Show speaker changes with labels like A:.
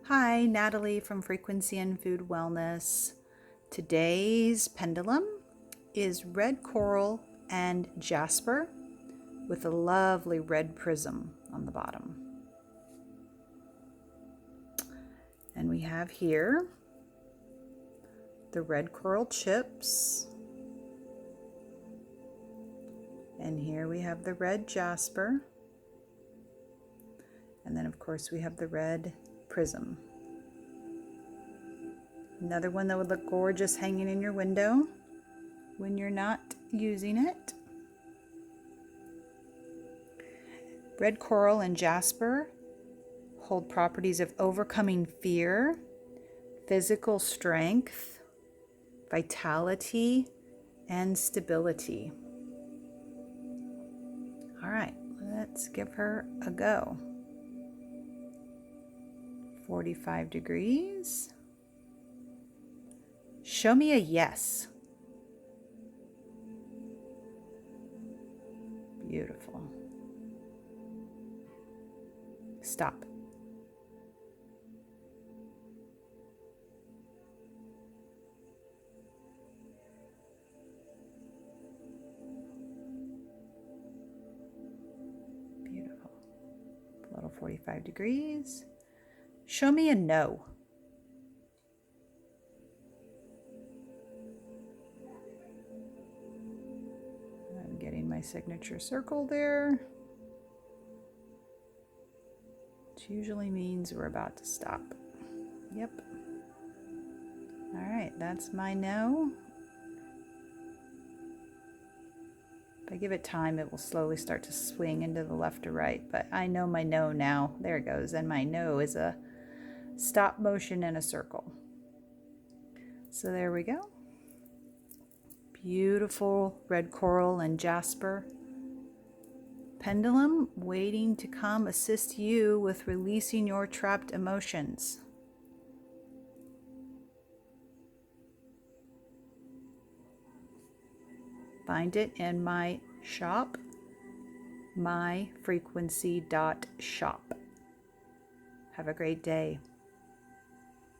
A: Hi, Natalie from Frequency and Food Wellness. Today's pendulum is red coral and jasper with a lovely red prism on the bottom. And we have here the red coral chips. And here we have the red jasper. And then of course we have the red prism. Another one that would look gorgeous hanging in your window when you're not using it. Red coral and jasper hold properties of overcoming fear, physical strength, vitality, and stability. All right, let's give her a go. 45 degrees. Show me a yes. Beautiful. Stop. Beautiful. A little 45 degrees. Show me a no. I'm getting my signature circle there. Which usually means we're about to stop. Yep. All right, that's my no. If I give it time, it will slowly start to swing into the left or right, but I know my no now. There it goes, and my no is a stop motion in a circle. So there we go. Beautiful red coral and jasper pendulum waiting to come assist you with releasing your trapped emotions. Find it in my shop, myfrequency.shop. Have a great day.